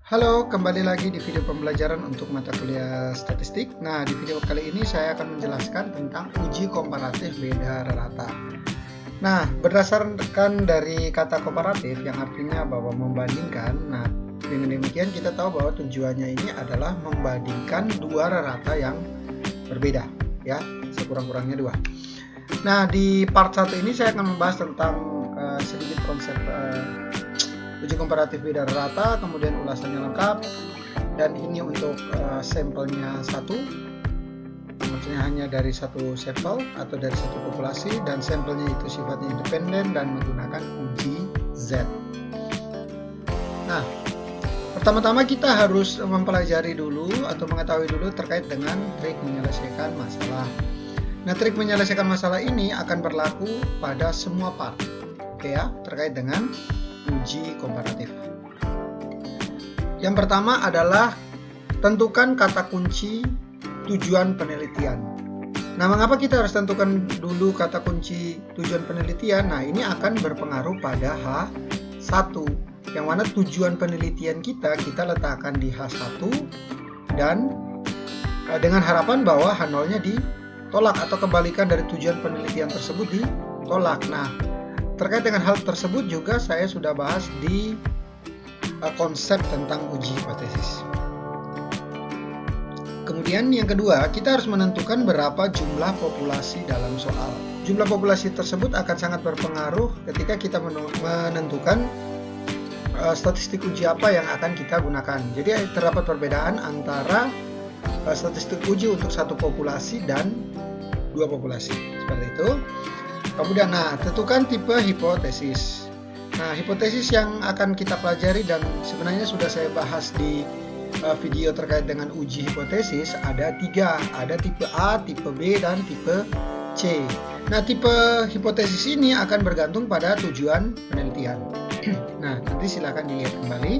Halo, kembali lagi di video pembelajaran untuk mata kuliah statistik. Nah, di video kali ini saya akan menjelaskan tentang uji komparatif beda rata. Nah, berdasarkan dari kata komparatif yang artinya bahwa membandingkan. Nah, dengan demikian kita tahu bahwa tujuannya ini adalah membandingkan dua rata yang berbeda, ya, sekurang-kurangnya dua. Nah, di part 1 ini saya akan membahas tentang sedikit konsep uji komparatif beda rata, kemudian ulasannya lengkap, dan ini untuk sampelnya satu, maksudnya hanya dari satu sampel atau dari satu populasi, dan sampelnya itu sifatnya independen dan menggunakan uji Z. Nah, pertama-tama kita harus mempelajari dulu atau mengetahui dulu terkait dengan trik menyelesaikan masalah. Nah, trik menyelesaikan masalah ini akan berlaku pada semua part, oke ya, terkait dengan uji komparatif. Yang pertama adalah tentukan kata kunci tujuan penelitian. Nah, mengapa kita harus tentukan dulu kata kunci tujuan penelitian? Nah, ini akan berpengaruh pada H1, yang mana tujuan penelitian kita letakkan di H1 dan dengan harapan bahwa H0-nya ditolak atau kebalikan dari tujuan penelitian tersebut ditolak. Nah, terkait dengan hal tersebut juga saya sudah bahas di konsep tentang uji hipotesis. Kemudian yang kedua, kita harus menentukan berapa jumlah populasi dalam soal. Jumlah populasi tersebut akan sangat berpengaruh ketika kita menentukan statistik uji apa yang akan kita gunakan. Jadi terdapat perbedaan antara statistik uji untuk satu populasi dan dua populasi. Seperti itu. Kemudian, tentukan tipe hipotesis. Nah, hipotesis yang akan kita pelajari dan sebenarnya sudah saya bahas di video terkait dengan uji hipotesis ada tiga. Ada tipe A, tipe B, dan tipe C. Nah, tipe hipotesis ini akan bergantung pada tujuan penelitian. Nah, nanti silakan dilihat kembali.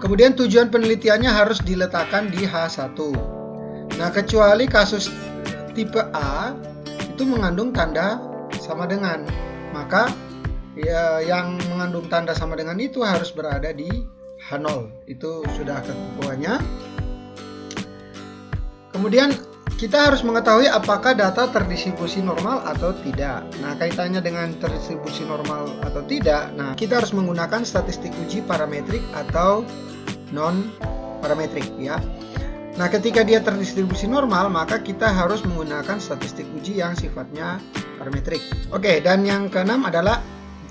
Kemudian tujuan penelitiannya harus diletakkan di H1. Nah, kecuali kasus tipe A itu mengandung tanda sama dengan, maka ya, yang mengandung tanda sama dengan itu harus berada di H0. Itu sudah ketentuannya. Kemudian kita harus mengetahui apakah data terdistribusi normal atau tidak. Nah, kaitannya dengan terdistribusi normal atau tidak, nah, kita harus menggunakan statistik uji parametrik atau non parametrik, ya. Nah, ketika dia terdistribusi normal, maka kita harus menggunakan statistik uji yang sifatnya parametrik. Oke, dan yang keenam adalah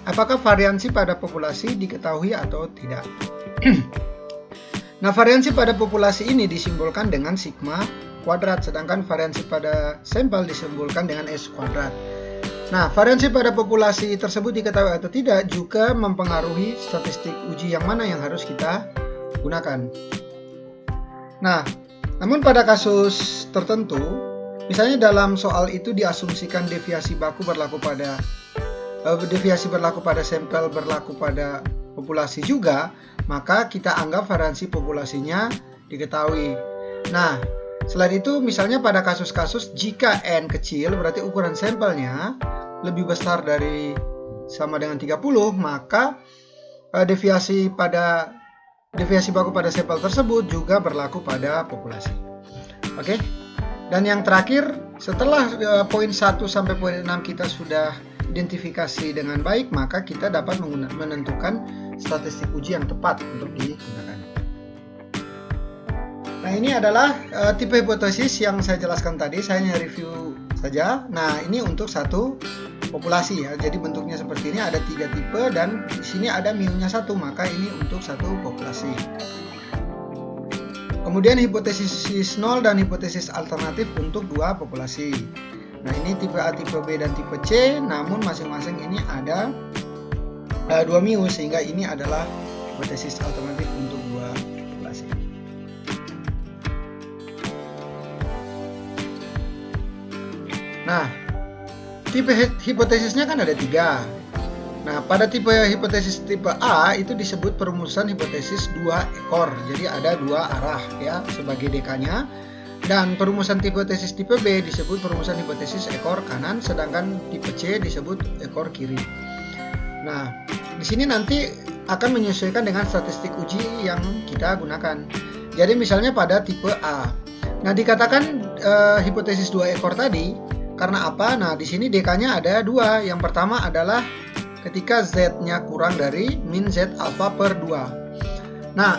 apakah variansi pada populasi diketahui atau tidak. Nah, variansi pada populasi ini disimbolkan dengan sigma kuadrat, sedangkan variansi pada sampel disimbolkan dengan S kuadrat. Nah, variansi pada populasi tersebut diketahui atau tidak juga mempengaruhi statistik uji yang mana yang harus kita gunakan. Nah, namun pada kasus tertentu, misalnya dalam soal itu diasumsikan deviasi baku berlaku pada sampel berlaku pada populasi juga, maka kita anggap variansi populasinya diketahui. Nah, selain itu misalnya pada kasus-kasus jika N kecil berarti ukuran sampelnya lebih besar dari sama dengan 30, maka deviasi baku pada sampel tersebut juga berlaku pada populasi. Oke. Dan yang terakhir, setelah poin 1 sampai poin 6 kita sudah identifikasi dengan baik, maka kita dapat menentukan statistik uji yang tepat untuk digunakan. Nah, ini adalah tipe hipotesis yang saya jelaskan tadi, saya hanya review saja. Nah, ini untuk satu populasi, ya. Jadi bentuknya seperti ini, ada 3 tipe dan di sini ada mu-nya 1, maka ini untuk satu populasi. Kemudian hipotesis 0 dan hipotesis alternatif untuk 2 populasi. Nah, ini tipe A, tipe B, dan tipe C, namun masing-masing ini ada 2 mu, sehingga ini adalah hipotesis alternatif untuk 2 populasi. Nah, tipe hipotesisnya kan ada 3. Nah, pada tipe hipotesis tipe A itu disebut perumusan hipotesis 2 ekor. Jadi ada 2 arah, ya, sebagai dekanya. Dan perumusan hipotesis tipe B disebut perumusan hipotesis ekor kanan, sedangkan tipe C disebut ekor kiri. Nah, di sini nanti akan menyesuaikan dengan statistik uji yang kita gunakan. Jadi misalnya pada tipe A. Nah, dikatakan hipotesis 2 ekor tadi karena apa? Nah, di sini DK-nya ada 2. Yang pertama adalah ketika Z-nya kurang dari min Z alfa per 2. Nah,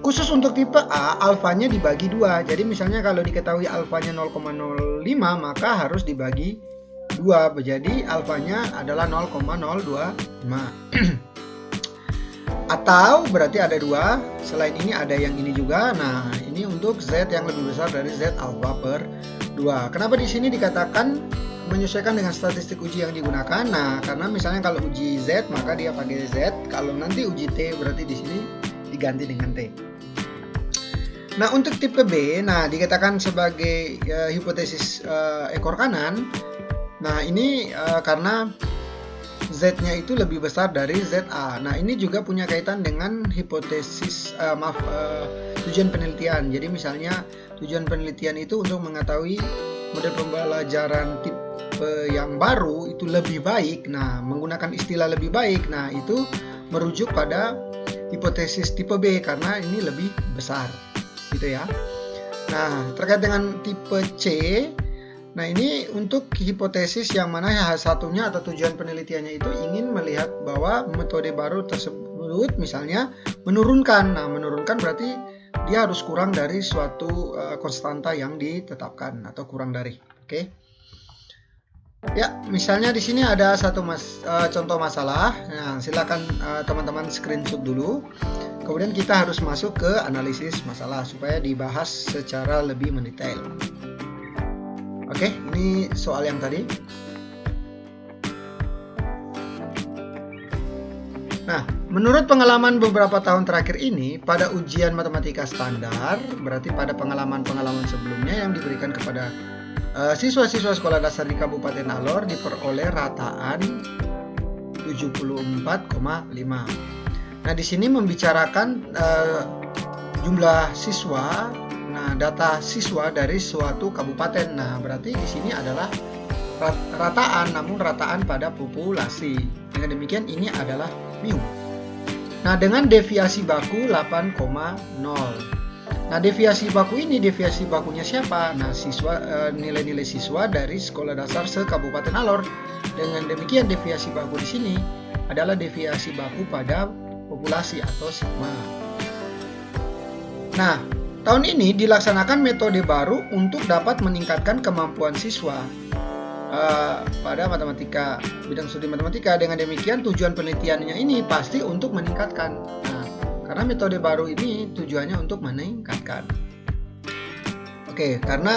khusus untuk tipe A, alfanya dibagi 2. Jadi misalnya kalau diketahui alfanya 0,05, maka harus dibagi 2. Jadi alfanya adalah 0,025. Atau berarti ada 2. Selain ini ada yang ini juga. Nah, ini untuk Z yang lebih besar dari Z alfa per 2. Kenapa di sini dikatakan menyesuaikan dengan statistik uji yang digunakan? Nah, karena misalnya kalau uji Z maka dia pakai Z. Kalau nanti uji T berarti di sini diganti dengan T. Nah, untuk tipe B, nah dikatakan sebagai hipotesis ekor kanan. Nah, ini karena Z-nya itu lebih besar dari ZA. Nah, ini juga punya kaitan dengan hipotesis tujuan penelitian. Jadi misalnya tujuan penelitian itu untuk mengetahui model pembelajaran tipe yang baru itu lebih baik. Nah, menggunakan istilah lebih baik. Nah, itu merujuk pada hipotesis tipe B karena ini lebih besar. Gitu ya. Nah, terkait dengan tipe C, nah ini untuk hipotesis yang mana satunya atau tujuan penelitiannya itu ingin melihat bahwa metode baru tersebut misalnya menurunkan. Nah, menurunkan berarti dia harus kurang dari suatu konstanta yang ditetapkan atau kurang dari. Oke. Ya, misalnya di sini ada satu contoh masalah. Nah, silakan teman-teman screenshot dulu. Kemudian kita harus masuk ke analisis masalah supaya dibahas secara lebih mendetail. Oke, ini soal yang tadi. Nah, menurut pengalaman beberapa tahun terakhir ini, pada ujian matematika standar, berarti pada pengalaman-pengalaman sebelumnya yang diberikan kepada siswa-siswa sekolah dasar di Kabupaten Alor diperoleh rataan 74,5. Nah, di sini membicarakan jumlah siswa. Nah, data siswa dari suatu kabupaten. Nah, berarti di sini adalah rataan, namun rataan pada populasi. Dengan demikian ini adalah mu. Nah, dengan deviasi baku 8,0. Nah, deviasi baku ini, deviasi bakunya siapa? Nah, nilai-nilai siswa dari sekolah dasar se-Kabupaten Alor. Dengan demikian deviasi baku di sini adalah deviasi baku pada populasi atau sigma. Nah, tahun ini dilaksanakan metode baru untuk dapat meningkatkan kemampuan siswa pada matematika, bidang studi matematika. Dengan demikian tujuan penelitiannya ini pasti untuk meningkatkan. Nah, karena metode baru ini tujuannya untuk meningkatkan. Oke, karena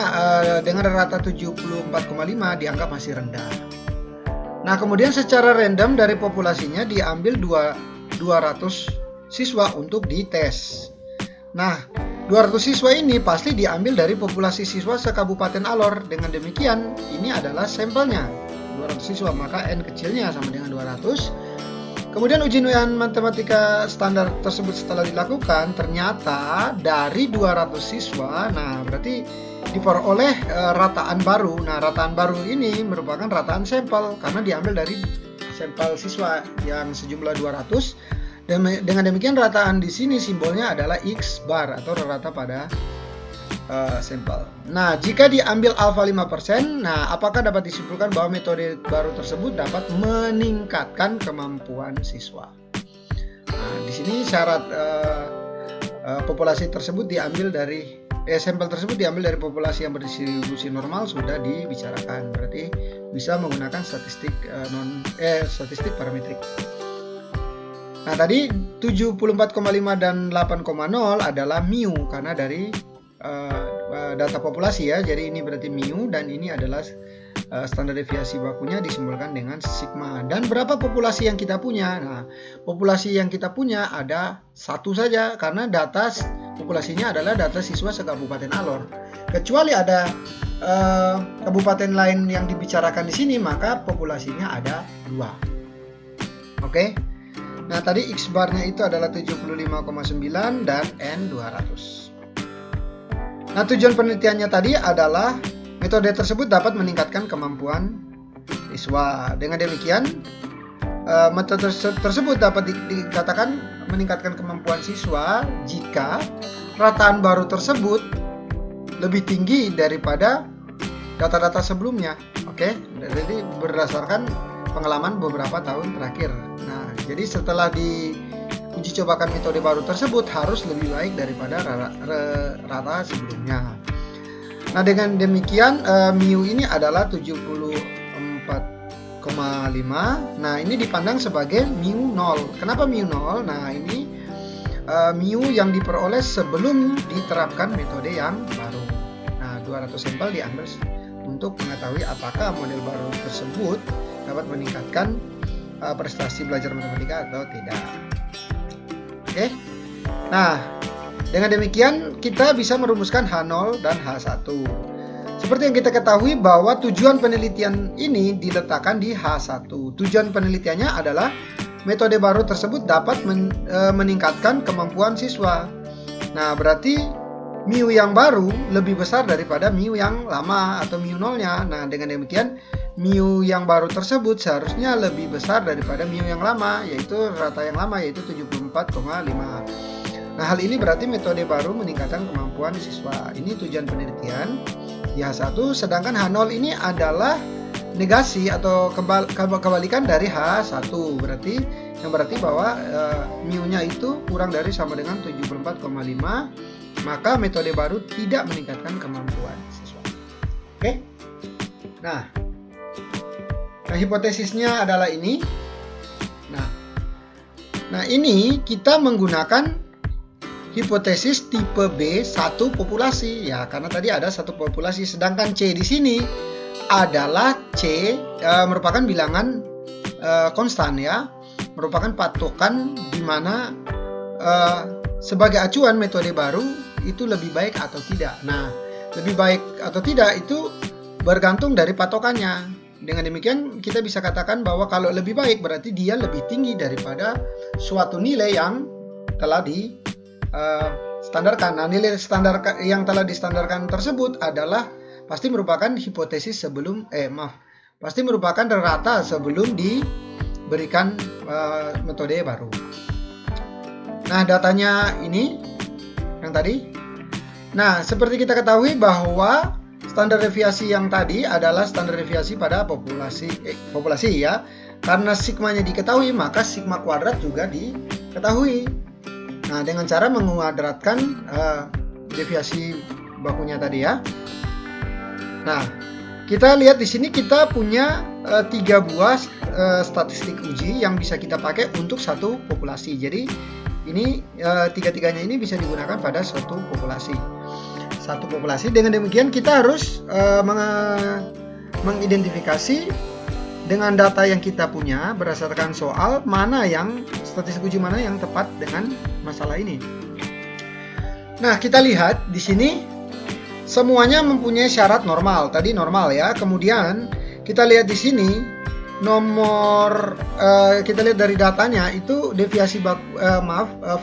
dengan rata 74,5 dianggap masih rendah. Nah, kemudian secara random dari populasinya diambil 200 siswa untuk dites. Nah, 200 siswa ini pasti diambil dari populasi siswa se-Kabupaten Alor. Dengan demikian, ini adalah sampelnya. 200 siswa, maka N kecilnya sama dengan 200. Kemudian ujian matematika standar tersebut setelah dilakukan, ternyata dari 200 siswa, nah berarti diperoleh rataan baru. Nah, rataan baru ini merupakan rataan sampel karena diambil dari sampel siswa yang sejumlah 200. Dengan demikian rataan di sini simbolnya adalah X bar atau rata pada sampel. Nah, jika diambil alfa 5%, nah apakah dapat disimpulkan bahwa metode baru tersebut dapat meningkatkan kemampuan siswa? Nah, di sini syarat populasi tersebut diambil dari sampel tersebut diambil dari populasi yang berdistribusi normal sudah dibicarakan. Berarti bisa menggunakan statistik statistik parametrik. Nah, tadi 74,5 dan 8,0 adalah mu karena dari data populasi ya. Jadi ini berarti mu dan ini adalah standar deviasi bakunya disimbolkan dengan sigma. Dan berapa populasi yang kita punya? Nah, populasi yang kita punya ada satu saja karena data populasinya adalah data siswa se-Kabupaten Alor. Kecuali ada kabupaten lain yang dibicarakan di sini, maka populasinya ada 2. Oke. Nah, tadi X barnya itu adalah 75,9 dan N 200. Nah, tujuan penelitiannya tadi adalah metode tersebut dapat meningkatkan kemampuan siswa. Dengan demikian, metode tersebut dapat dikatakan meningkatkan kemampuan siswa jika rataan baru tersebut lebih tinggi daripada data-data sebelumnya. Oke, jadi berdasarkan pengalaman beberapa tahun terakhir. Nah, jadi setelah diuji cobakan metode baru tersebut harus lebih baik daripada rata sebelumnya. Nah, dengan demikian MIU ini adalah 74,5. Nah, ini dipandang sebagai MIU 0. Kenapa MIU 0? Nah, ini MIU yang diperoleh sebelum diterapkan metode yang baru. Nah, 200 sampel diambil untuk mengetahui apakah model baru tersebut dapat meningkatkan prestasi belajar matematika atau tidak. Oke. Nah, dengan demikian kita bisa merumuskan H0 dan H1. Seperti yang kita ketahui bahwa tujuan penelitian ini diletakkan di H1. Tujuan penelitiannya adalah metode baru tersebut dapat meningkatkan kemampuan siswa. Nah, berarti MIU yang baru lebih besar daripada MIU yang lama atau MIU 0-nya. Nah, dengan demikian MIU yang baru tersebut seharusnya lebih besar daripada MIU yang lama, yaitu rata yang lama, yaitu 74,5. Nah, hal ini berarti metode baru meningkatkan kemampuan siswa. Ini tujuan penelitian di H1, sedangkan H0 ini adalah negasi atau kebalikan dari H1. Yang berarti bahwa MIU-nya itu kurang dari sama dengan 74,5, maka metode baru tidak meningkatkan kemampuan siswa. Oke. Nah, hipotesisnya adalah ini. Nah, ini kita menggunakan hipotesis tipe B satu populasi ya, karena tadi ada satu populasi, sedangkan C di sini adalah C merupakan bilangan konstan ya, merupakan patokan di mana sebagai acuan metode baru itu lebih baik atau tidak. Nah, lebih baik atau tidak itu bergantung dari patokannya. Dengan demikian kita bisa katakan bahwa kalau lebih baik berarti dia lebih tinggi daripada suatu nilai yang telah standarkan. Nah, nilai standar yang telah distandarkan tersebut adalah pasti merupakan hipotesis pasti merupakan rata sebelum diberikan metode baru. Nah, datanya ini yang tadi. Nah, seperti kita ketahui bahwa standar deviasi yang tadi adalah standar deviasi pada populasi ya. Karena sigmanya diketahui, maka sigma kuadrat juga diketahui. Nah, dengan cara menguadratkan deviasi bakunya tadi ya. Nah, kita lihat di sini kita punya 3 buah statistik uji yang bisa kita pakai untuk satu populasi. Jadi ini tiga-tiganya ini bisa digunakan pada satu populasi. Dengan demikian kita harus mengidentifikasi dengan data yang kita punya berdasarkan soal statistik uji mana yang tepat dengan masalah ini. Nah, kita lihat di sini semuanya mempunyai syarat normal. Tadi normal ya. Kemudian kita lihat di sini kita lihat dari datanya itu deviasi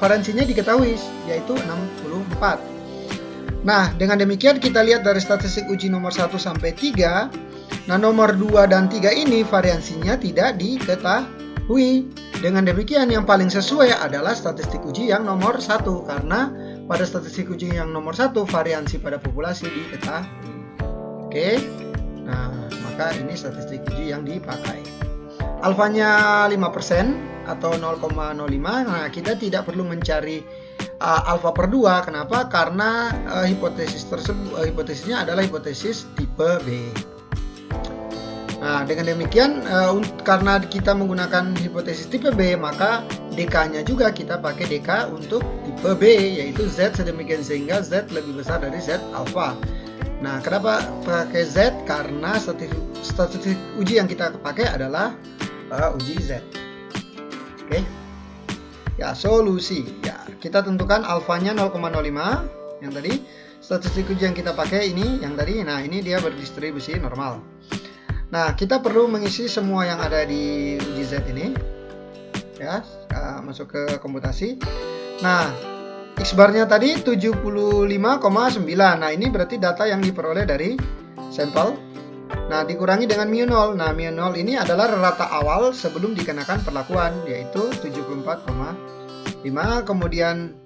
variansinya diketahui yaitu 64. Nah, dengan demikian kita lihat dari statistik uji nomor 1 sampai 3. Nah, nomor 2 dan 3 ini variansinya tidak diketahui. Dengan demikian yang paling sesuai adalah statistik uji yang nomor 1, karena pada statistik uji yang nomor 1 variansi pada populasi diketahui. Oke. Nah, maka ini statistik uji yang dipakai. Alfanya 5% atau 0,05. Nah, kita tidak perlu mencari alfa per 2. Kenapa? Karena hipotesisnya adalah hipotesis tipe B. Nah, dengan demikian karena kita menggunakan hipotesis tipe B, maka DK-nya juga kita pakai DK untuk tipe B, yaitu Z sedemikian sehingga Z lebih besar dari Z alfa. Nah, kenapa pakai Z? Karena statistik uji yang kita pakai adalah uji Z. Oke. Ya, solusi. Ya, kita tentukan alfanya 0,05 yang tadi. Statistik uji yang kita pakai ini yang tadi. Nah, ini dia berdistribusi normal. Nah, kita perlu mengisi semua yang ada di uji Z ini. Ya, masuk ke komputasi. Nah, X bar-nya tadi 75,9. Nah, ini berarti data yang diperoleh dari sampel Nah, dikurangi dengan mu 0. Nah, mu 0 ini adalah rata awal sebelum dikenakan perlakuan, yaitu 74,5. Kemudian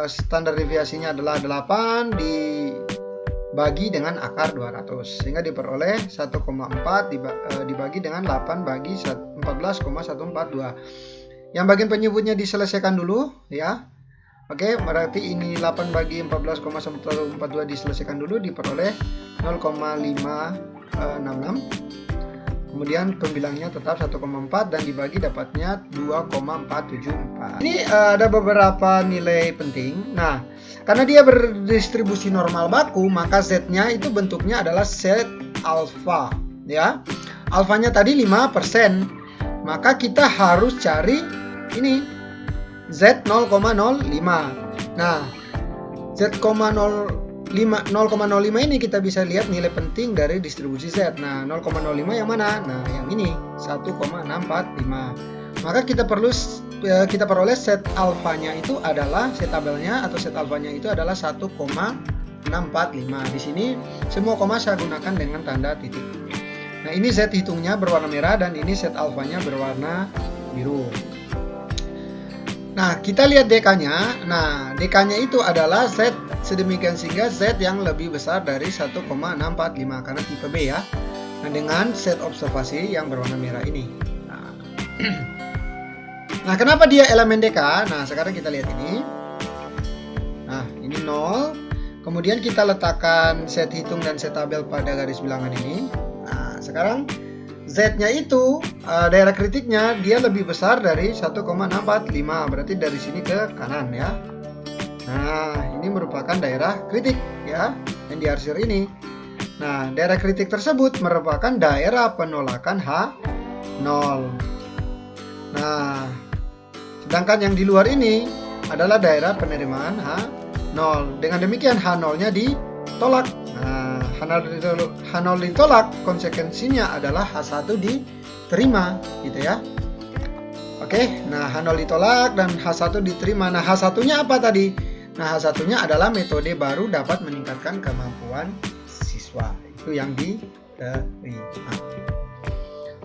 standar deviasinya adalah 8 dibagi dengan akar 200, sehingga diperoleh 1,4 dibagi dengan 8 bagi 14,142. Yang bagian penyebutnya diselesaikan dulu ya. Oke, berarti ini 8 bagi 14,142 diselesaikan dulu, diperoleh 0,566. Kemudian pembilangnya tetap 1,4 dan dibagi dapatnya 2,474. Ini ada beberapa nilai penting. Nah, karena dia berdistribusi normal baku, maka Z-nya itu bentuknya adalah Z alfa ya. Alfanya tadi 5%. Maka kita harus cari ini Z 0,05. Nah, Z 0,05 ini kita bisa lihat nilai penting dari distribusi Z. Nah, 0,05 yang mana? Nah, yang ini 1,645. Maka kita peroleh Z alfanya itu adalah Z tabelnya atau Z alfanya itu adalah 1,645. Di sini semua koma saya gunakan dengan tanda titik. Nah, ini Z hitungnya berwarna merah dan ini Z alfanya berwarna biru. Nah, kita lihat DK-nya. Nah, DK-nya itu adalah Z sedemikian sehingga Z yang lebih besar dari 1,645 karena tipe B ya. Nah, dengan Z observasi yang berwarna merah ini. Nah, kenapa dia elemen DK? Nah, sekarang kita lihat ini. Nah, ini 0. Kemudian kita letakkan Z hitung dan Z tabel pada garis bilangan ini. Nah, sekarang Z-nya itu daerah kritiknya dia lebih besar dari 1,645, berarti dari sini ke kanan ya. Nah, ini merupakan daerah kritik ya yang diarsir ini. Nah, daerah kritik tersebut merupakan daerah penolakan H0. Nah, sedangkan yang di luar ini adalah daerah penerimaan H0. Dengan demikian H0-nya ditolak. Nah, H0 ditolak, konsekuensinya adalah H1 diterima gitu ya. Oke, nah H0 ditolak dan H1 diterima. Nah, H1-nya apa tadi? Nah, H1-nya adalah metode baru dapat meningkatkan kemampuan siswa. Itu yang diterima.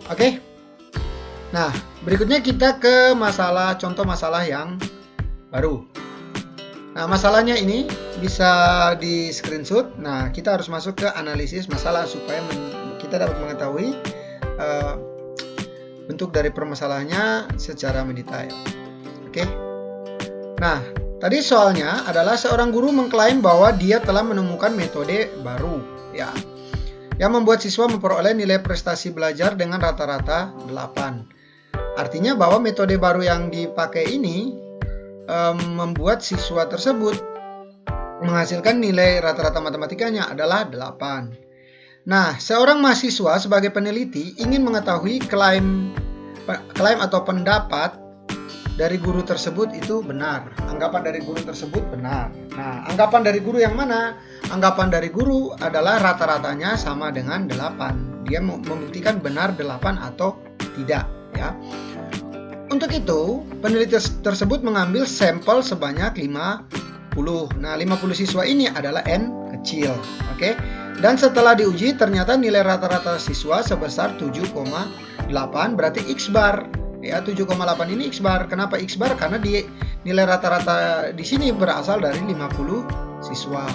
Oke. Nah, berikutnya kita ke contoh masalah yang baru. Nah, masalahnya ini bisa di screenshot. Nah, kita harus masuk ke analisis masalah supaya kita dapat mengetahui bentuk dari permasalahannya secara mendetail. Oke. Nah, tadi soalnya adalah seorang guru mengklaim bahwa dia telah menemukan metode baru ya, yang membuat siswa memperoleh nilai prestasi belajar dengan rata-rata 8. Artinya bahwa metode baru yang dipakai ini membuat siswa tersebut menghasilkan nilai rata-rata matematikanya adalah 8. Nah, seorang mahasiswa sebagai peneliti ingin mengetahui klaim atau pendapat dari guru tersebut itu benar. Anggapan dari guru tersebut benar. Nah, anggapan dari guru yang mana? Anggapan dari guru adalah rata-ratanya sama dengan 8. Dia membuktikan benar 8 atau tidak ya. Untuk itu, peneliti tersebut mengambil sampel sebanyak 50. Nah, 50 siswa ini adalah N kecil. Oke. Dan setelah diuji, ternyata nilai rata-rata siswa sebesar 7,8, berarti X bar. Ya, 7,8 ini X bar. Kenapa X bar? Karena nilai rata-rata di sini berasal dari 50 siswa.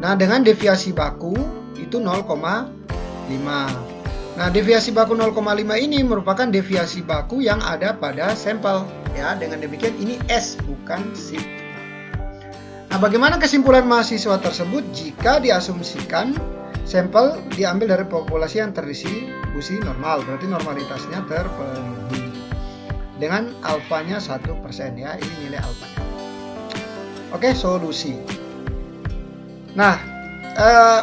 Nah, dengan deviasi baku itu 0,5. Nah, deviasi baku 0,5 ini merupakan deviasi baku yang ada pada sampel ya. Dengan demikian ini S bukan sigma. Nah, bagaimana kesimpulan mahasiswa tersebut jika diasumsikan sampel diambil dari populasi yang terdistribusi normal, berarti normalitasnya terpenuhi dengan alfanya 1% ya. Ini nilai alfanya. Oke, solusi. Nah,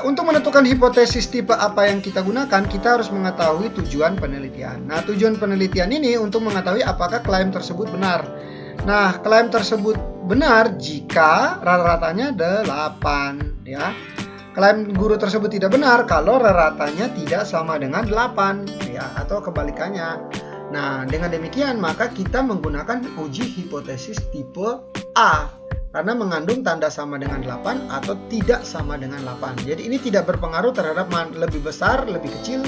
untuk menentukan hipotesis tipe apa yang kita gunakan, kita harus mengetahui tujuan penelitian. Nah, tujuan penelitian ini untuk mengetahui apakah klaim tersebut benar. Nah, klaim tersebut benar jika rata-ratanya 8 ya. Klaim guru tersebut tidak benar kalau rata-ratanya tidak sama dengan 8 ya, atau kebalikannya. Nah, dengan demikian maka kita menggunakan uji hipotesis tipe A. karena mengandung tanda sama dengan 8 atau tidak sama dengan 8. Jadi ini tidak berpengaruh terhadap lebih besar, lebih kecil,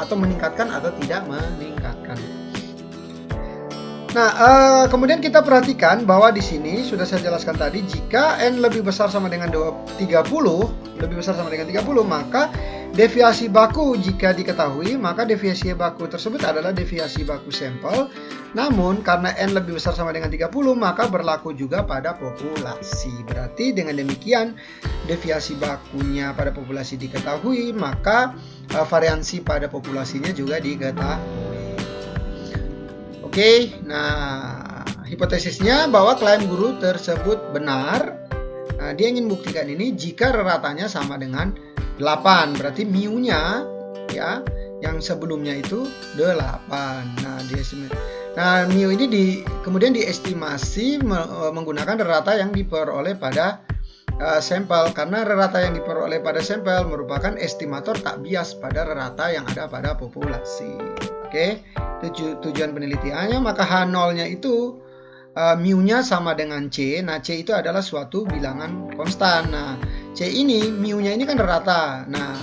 atau meningkatkan atau tidak meningkatkan. Nah, kemudian kita perhatikan bahwa di sini sudah saya jelaskan tadi, jika n lebih besar sama dengan 30, maka deviasi baku jika diketahui, maka deviasi baku tersebut adalah deviasi baku sampel. Namun karena n lebih besar sama dengan 30, maka berlaku juga pada populasi. Berarti dengan demikian deviasi bakunya pada populasi diketahui, maka variansi pada populasinya juga diketahui. Oke, nah hipotesisnya bahwa klaim guru tersebut benar. Nah, dia ingin buktikan ini jika reratanya sama dengan 8, berarti mu-nya ya yang sebelumnya itu 8. Nah, mu ini kemudian diestimasi menggunakan rata yang diperoleh pada sampel, karena rata yang diperoleh pada sampel merupakan estimator tak bias pada rata yang ada pada populasi. Oke, tujuan penelitiannya, maka H0-nya itu mu-nya sama dengan C. Nah, C itu adalah suatu bilangan konstan. Nah, C ini mu-nya ini kan rata. Nah,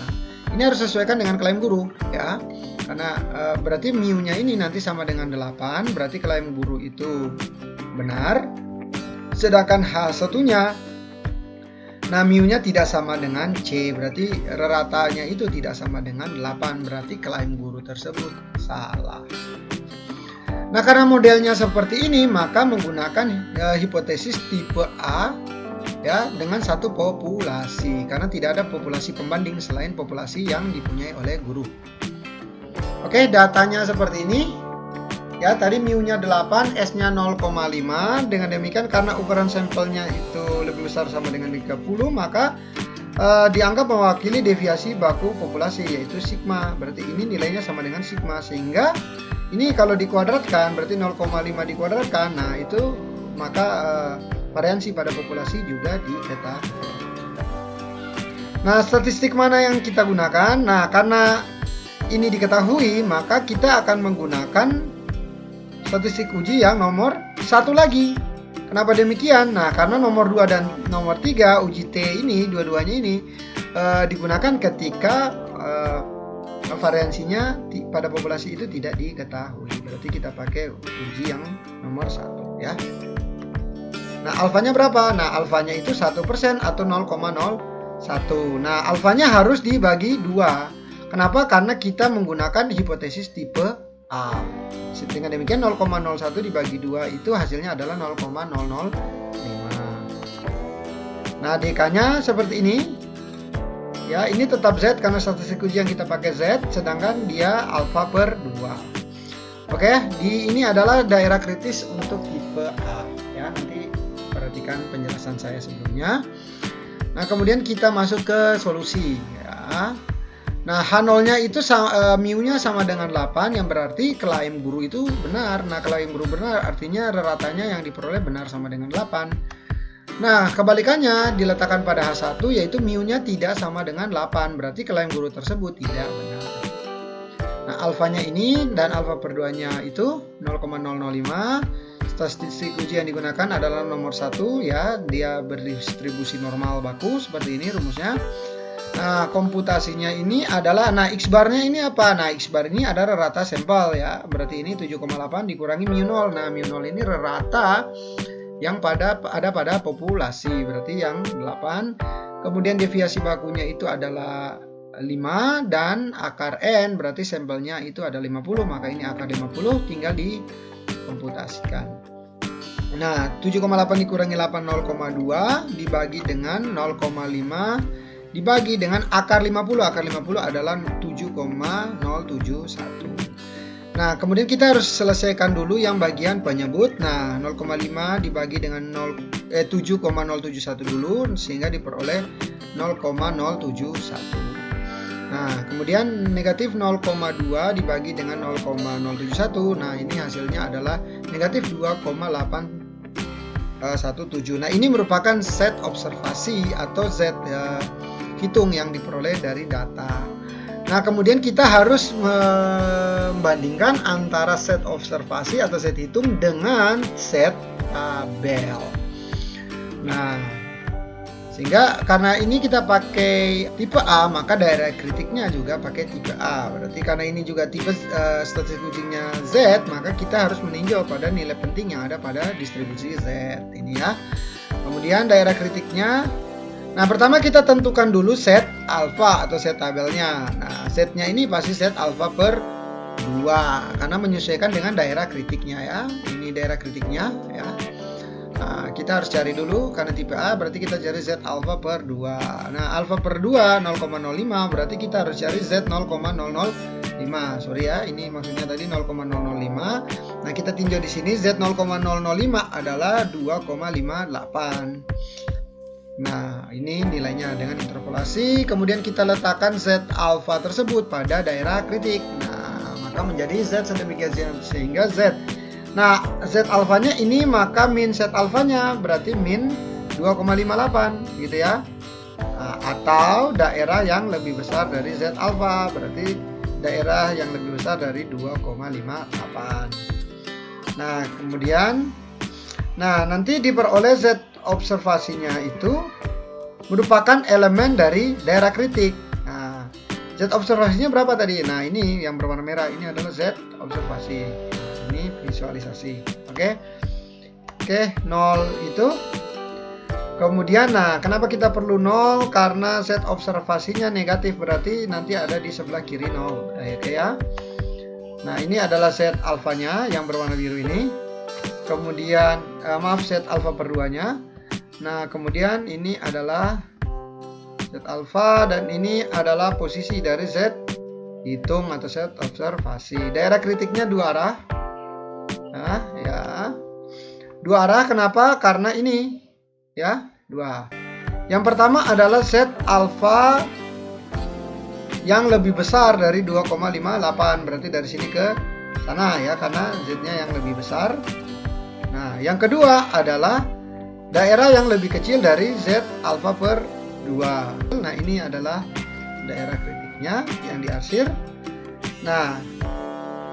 ini harus sesuaikan dengan klaim guru ya. Karena berarti mu-nya ini nanti sama dengan 8, berarti klaim guru itu benar. Sedangkan H1-nya, nah mu-nya tidak sama dengan C, berarti ratanya itu tidak sama dengan 8, berarti klaim guru tersebut salah. Nah, karena modelnya seperti ini, maka menggunakan hipotesis tipe A ya dengan satu populasi, karena tidak ada populasi pembanding selain populasi yang dipunyai oleh guru. Oke, datanya seperti ini. Ya, tadi mu-nya 8, S-nya 0,5. Dengan demikian karena ukuran sampelnya itu lebih besar sama dengan 30, maka dianggap mewakili deviasi baku populasi, yaitu sigma. Berarti ini nilainya sama dengan sigma, sehingga ini kalau dikuadratkan berarti 0,5 dikuadratkan. Nah, itu maka variansi pada populasi juga diketahui. Nah, statistik mana yang kita gunakan? Nah, karena ini diketahui, maka kita akan menggunakan statistik uji yang nomor 1 lagi. Kenapa demikian? Nah, karena nomor 2 dan nomor 3 uji T ini, dua-duanya ini digunakan ketika variansinya pada populasi itu tidak diketahui. Berarti kita pakai uji yang nomor 1 ya. Nah, alfanya berapa? Nah, alfanya itu 1% atau 0,01. Nah, alfanya harus dibagi 2. Kenapa? Karena kita menggunakan hipotesis tipe A. Dengan demikian 0,01 dibagi 2 itu hasilnya adalah 0,005. Nah, DK-nya seperti ini. Ya, ini tetap Z karena statistik uji yang kita pakai Z, sedangkan dia alfa per 2. Oke, ini adalah daerah kritis untuk tipe A. Ya, nanti perhatikan penjelasan saya sebelumnya. Nah, kemudian kita masuk ke solusi ya. Nah, H0-nya itu mu-nya sama dengan 8, yang berarti klaim guru itu benar. Nah, klaim guru benar artinya reratanya yang diperoleh benar sama dengan 8. Nah, kebalikannya diletakkan pada H1, yaitu mu-nya tidak sama dengan 8, berarti klaim guru tersebut tidak benar. Nah, alfanya ini dan alfa per 2-nya itu 0,005. Statistik uji yang digunakan adalah nomor 1 ya, dia berdistribusi normal baku seperti ini rumusnya. Nah, komputasinya ini adalah, nah X-bar-nya ini apa? Nah, X-bar ini adalah rata sampel ya. Berarti ini 7,8 dikurangi mu0. Nah, mu0 ini rata yang ada pada populasi, berarti yang 8. Kemudian deviasi bakunya itu adalah 5 dan akar N, berarti sampelnya itu ada 50, maka ini akar 50 tinggal dikomputasikan. Nah, 7,8 dikurangi 8, 0,2 dibagi dengan 0,5 dibagi dengan akar 50. Akar 50 adalah 7,071. Nah, kemudian kita harus selesaikan dulu yang bagian penyebut. Nah, 0,5 dibagi dengan 7,071 dulu, sehingga diperoleh 0,071. Nah, kemudian negatif 0,2 dibagi dengan 0,071. Nah, ini hasilnya adalah negatif 2,817. Nah, ini merupakan set observasi atau Z hitung yang diperoleh dari data. Nah, kemudian kita harus membandingkan antara set observasi atau set hitung dengan set tabel. Nah, sehingga karena ini kita pakai tipe A, maka daerah kritiknya juga pakai tipe A. Berarti karena ini juga tipe statistik ujinya Z, maka kita harus meninjau pada nilai penting yang ada pada distribusi Z ini ya. Kemudian daerah kritiknya, nah pertama kita tentukan dulu set alfa atau set tabelnya. Nah setnya ini pasti set alfa per 2 karena menyesuaikan dengan daerah kritiknya ya. Ini daerah kritiknya ya. Nah, kita harus cari dulu karena tipe A berarti kita cari Z alfa per 2. Nah, alfa per 2 0,05 berarti kita harus cari Z 0,005. Sorry ya, ini maksudnya tadi 0,005. Nah, kita tinjau di sini Z 0,005 adalah 2,58. Nah, ini nilainya dengan interpolasi. Kemudian kita letakkan Z alfa tersebut pada daerah kritik. Nah, maka menjadi Z sedemikian sehingga Z. Nah, Z alfanya ini maka min Z alfanya berarti min 2,58 gitu ya. Nah, atau daerah yang lebih besar dari Z alfa berarti daerah yang lebih besar dari 2,58. Nah, kemudian nanti diperoleh Z observasinya itu merupakan elemen dari daerah kritik. Nah, Z observasinya berapa tadi? Nah, ini yang berwarna merah ini adalah Z observasi. Ini visualisasi. Oke, 0 itu. Kemudian kenapa kita perlu 0? Karena set observasinya negatif, berarti nanti ada di sebelah kiri 0. Oke ya. Nah, ini adalah set alfanya yang berwarna biru ini. Kemudian maaf, set alfa per 2-nya. Nah, kemudian ini adalah set alfa dan ini adalah posisi dari Z hitung atau set observasi. Daerah kritiknya dua arah. Nah, ya. Dua arah kenapa? Karena ini ya, dua. Yang pertama adalah set alfa yang lebih besar dari 2,58. Berarti dari sini ke sana ya, karena Z-nya yang lebih besar. Nah, yang kedua adalah daerah yang lebih kecil dari Z alfa per 2. Nah, ini adalah daerah kritiknya yang diarsir. Nah,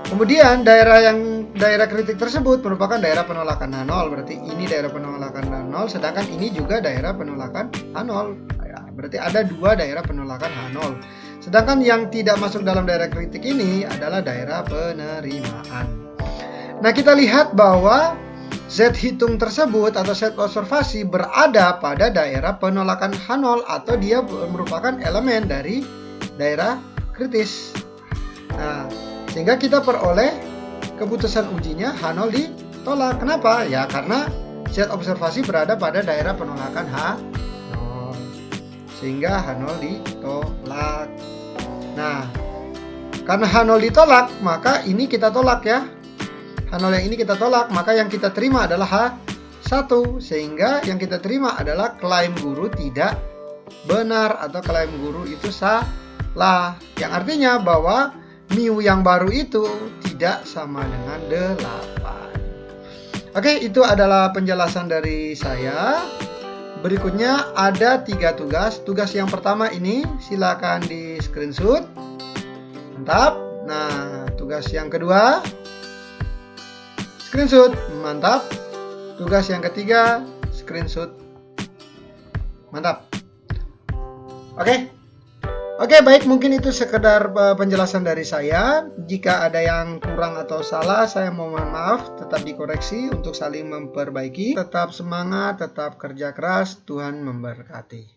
kemudian daerah kritik tersebut merupakan daerah penolakan H0. Berarti ini daerah penolakan H0, sedangkan ini juga daerah penolakan H0. Ya, berarti ada dua daerah penolakan H0. Sedangkan yang tidak masuk dalam daerah kritik ini adalah daerah penerimaan. Nah, kita lihat bahwa Z hitung tersebut atau Z observasi berada pada daerah penolakan H0 atau dia merupakan elemen dari daerah kritis. Nah, sehingga kita peroleh keputusan ujinya H0 ditolak. Kenapa? Ya karena Z observasi berada pada daerah penolakan H0. Sehingga H0 ditolak. Nah, karena H0 ditolak, maka ini kita tolak ya. H0 yang ini kita tolak, maka yang kita terima adalah H1. Sehingga yang kita terima adalah klaim guru tidak benar atau klaim guru itu salah. Yang artinya bahwa mu yang baru itu tidak sama dengan 8. Oke, itu adalah penjelasan dari saya. Berikutnya ada 3 tugas. Tugas yang pertama ini silakan di screenshot. Mantap. Nah, tugas yang kedua screenshot. Mantap. Tugas yang ketiga screenshot. Mantap. Oke, baik, mungkin itu sekedar penjelasan dari saya. Jika ada yang kurang atau salah, saya mohon maaf, tetap dikoreksi untuk saling memperbaiki. Tetap semangat, tetap kerja keras, Tuhan memberkati.